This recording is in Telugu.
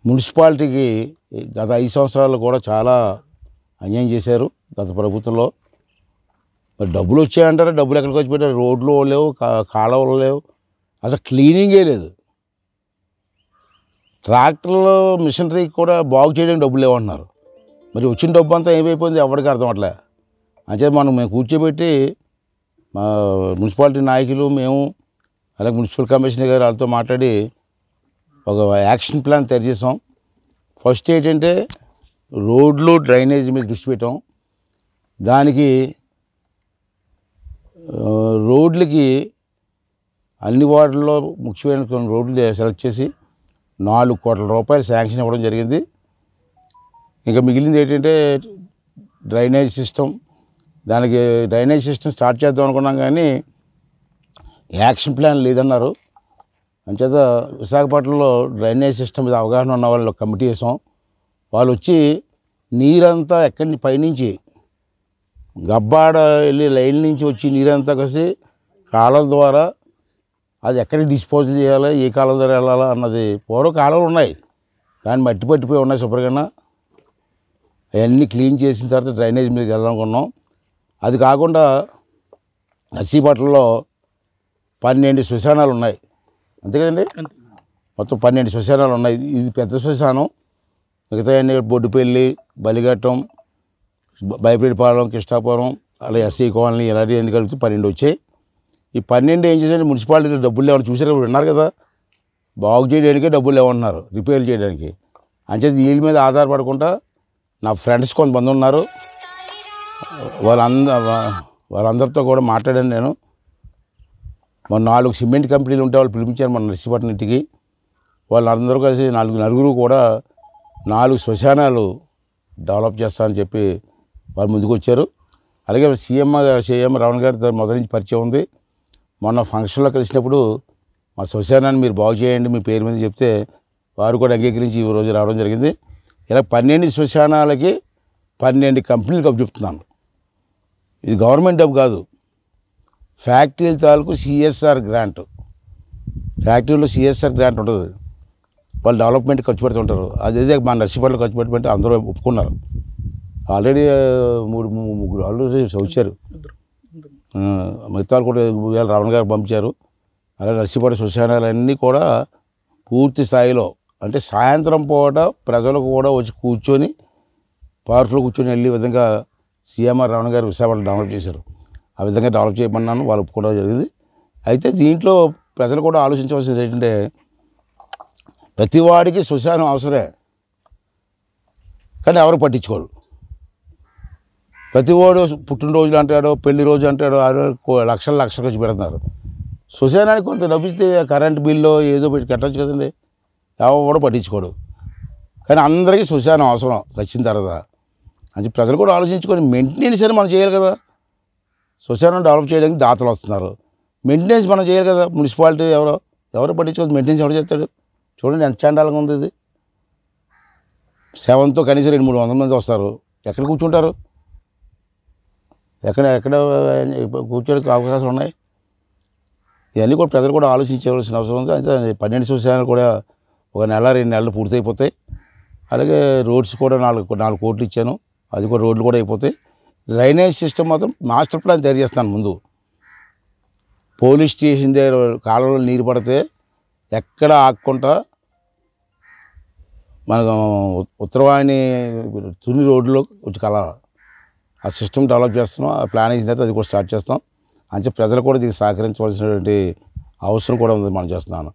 మున్సిపాలిటీకి గత 5 సంవత్సరాలు కూడా చాలా అన్యాయం చేశారు గత ప్రభుత్వంలో. మరి డబ్బులు వచ్చాయంటారా, డబ్బులు ఎక్కడికి వచ్చి పెట్టారు? రోడ్లు లేవు, కాలువలు లేవు, అసలు క్లీనింగే లేదు. ట్రాక్టర్లు మిషనరీకి కూడా బాగు చేయడానికి డబ్బులు లేవంటున్నారు. మరి వచ్చిన డబ్బు అంతా ఏమైపోయింది ఎవరికి అర్థం అట్లే. అంటే మేము కూర్చోబెట్టి మా మున్సిపాలిటీ నాయకులు మేము అలాగే మున్సిపల్ కమిషనర్ గారు వాళ్ళతో మాట్లాడి ఒక యాక్షన్ ప్లాన్ తయారు చేసాం. ఫస్ట్ ఏంటంటే రోడ్లు డ్రైనేజ్ మీద దృష్టి పెట్టాం. దానికి రోడ్లకి అన్ని వార్డుల్లో ముఖ్యమైన కొన్ని రోడ్లు సెలెక్ట్ చేసి 4 కోట్ల రూపాయలు శాంక్షన్ ఇవ్వడం జరిగింది. ఇంకా మిగిలింది ఏంటంటే డ్రైనేజ్ సిస్టమ్. దానికి డ్రైనేజ్ సిస్టమ్ స్టార్ట్ చేద్దాం అనుకున్నాం కానీ యాక్షన్ ప్లాన్ లేదన్నారు. అంచేత విశాఖపట్నంలో డ్రైనేజ్ సిస్టమ్ మీద అవగాహన ఉన్న వాళ్ళు కమిటీ వేసాం. వాళ్ళు వచ్చి నీరంతా ఎక్కడి పైనుంచి గబ్బాడ వెళ్ళి లైన్ నుంచి వచ్చి నీరంతా కలిసి కాలువల ద్వారా అది ఎక్కడికి డిస్పోజల్ చేయాలి, ఏ కాలువ ద్వారా వెళ్ళాలా అన్నది. పూర్వ కాలువలు ఉన్నాయి కానీ మట్టి పట్టిపోయి ఉన్నాయి శుభ్రంగా. అవన్నీ క్లీన్ చేసిన తర్వాత డ్రైనేజ్ మీదకి వెళ్దామనుకున్నాం. అది కాకుండా నర్సీపట్నంలో 12 శ్మశానాలు ఉన్నాయి, అంతే కదండి. మొత్తం 12 శ్మశానాలు ఉన్నాయి. ఇది పెద్ద శ్మశానం. మిగతా అన్ని బొడ్డుపల్లి, బలిఘట్టం, బైపేటపాలెం, కృష్ణాపురం, అలాగే ఎస్సీ కాలనీ ఇలాంటివి అన్ని కలిపి 12 వచ్చాయి. ఈ 12 ఏం చేశారు, మున్సిపాలిటీలో డబ్బులు లేవని చూసారు, విన్నారు కదా. బాగు చేయడానికే డబ్బులు లేవన్నారు, రిపేర్ చేయడానికి. అంచేది వీళ్ళ మీద ఆధారపడకుండా నా ఫ్రెండ్స్ కొంతమంది ఉన్నారు, వాళ్ళందరితో కూడా మాట్లాడాను నేను. మన 4 సిమెంట్ కంపెనీలు ఉంటే వాళ్ళు పిలిపించారు మన నర్సీపట్నం ఇంటికి. వాళ్ళందరూ కలిసి నలుగురు కూడా 4 శ్మశానాలు డెవలప్ చేస్తామని చెప్పి వాళ్ళు ముందుకు వచ్చారు. అలాగే సీఎం రావణ్ గారి మొదటి నుంచి పరిచయం ఉంది. మొన్న ఫంక్షన్లో కలిసినప్పుడు మా శ్మశానాన్ని మీరు బాగు చేయండి మీ పేరు మీద చెప్తే వారు కూడా అంగీకరించి ఈ రోజు రావడం జరిగింది. ఇలా 12 శ్మశానాలకి 12 కంపెనీలకు అప్పు చెప్తున్నాను. ఇది గవర్నమెంట్ డబ్బు కాదు, ఫ్యాక్టరీల తాలూకు సిఎస్ఆర్ గ్రాంట్. ఫ్యాక్టరీలో సిఎస్ఆర్ గ్రాంట్ ఉంటుంది, వాళ్ళు డెవలప్మెంట్ ఖర్చు పెడుతుంటారు. అదే మా నర్సీపట్నంలో ఖర్చు పెట్టమంటే అందరూ ఒప్పుకున్నారు. ఆల్రెడీ 3 ఆల్రెడీ వచ్చారు, మిగతా కూడా రావణ్ గారు పంపించారు. అలాగే నర్సీపట్నం శ్మశానాలన్నీ కూడా పూర్తి స్థాయిలో అంటే సాయంత్రం పూట ప్రజలకు కూడా వచ్చి కూర్చొని పార్కులో కూర్చొని వెళ్ళే విధంగా సీఎంఆర్ రావణ్ గారు విశాఖపట్నం డెవలప్ చేశారు. ఆ విధంగా డెవలప్ చేయమన్నాను, వాళ్ళు ఒప్పుకోవడం జరిగింది. అయితే దీంట్లో ప్రజలు కూడా ఆలోచించవలసింది ఏంటంటే ప్రతి వాడికి శ్మశానం అవసరమే, కానీ ఎవరు పట్టించుకోరు. ప్రతివాడు పుట్టినరోజులు అంటాడో, పెళ్లి రోజు అంటాడో, లక్షలు ఖర్చు పెడుతున్నారు. శ్మశానానికి కొంత డబ్బిస్తే కరెంట్ బిల్లు ఏదో పెట్టి కట్టచ్చు కదండి, ఎవరు పట్టించుకోడు. కానీ అందరికీ శ్మశానం అవసరం వచ్చిన తర్వాత. అది ప్రజలు కూడా ఆలోచించుకొని మెయింటెనెన్స్ అని మనం చేయాలి కదా. శ్మశానం డెవలప్ చేయడానికి దాతలు వస్తున్నారు, మెయింటెనెన్స్ మనం చేయాలి కదా. మున్సిపాలిటీ ఎవరు పట్టించుకోదు, మెయింటెనెన్స్ ఎవరు చేస్తాడు? చూడండి ఎంత చాండాలంగా ఉంది ఇది. శవంతో కనీసం 200-300 మంది వస్తారు, ఎక్కడ కూర్చుంటారు? ఎక్కడ కూర్చోడానికి అవకాశాలు ఉన్నాయి? ఇవన్నీ కూడా ప్రజలు కూడా ఆలోచించవలసిన అవసరం ఉంది. అయితే 12 శ్మశానాలు కూడా 1 నెల 2 నెలలు పూర్తయిపోతాయి. అలాగే రోడ్స్ కూడా 4 కోట్లు ఇచ్చాను, అది కూడా రోడ్లు కూడా అయిపోతాయి. డ్రైనేజ్ సిస్టమ్ మాత్రం మాస్టర్ ప్లాన్ తయారు చేస్తాను. ముందు పోలీస్ స్టేషన్ దగ్గర కాలంలో నీరు పడితే ఎక్కడ ఆగకుండా మనకు ఉత్తరవాణి తుని రోడ్లో వచ్చి ఆ సిస్టమ్ డెవలప్ చేస్తున్నాం. ఆ ప్లాన్ అయిన తర్వాత అది కూడా స్టార్ట్ చేస్తాం. అంటే ప్రజలు కూడా దీనికి సహకరించవలసినటువంటి అవసరం కూడా ఉంది, మనం చేస్తున్నాను.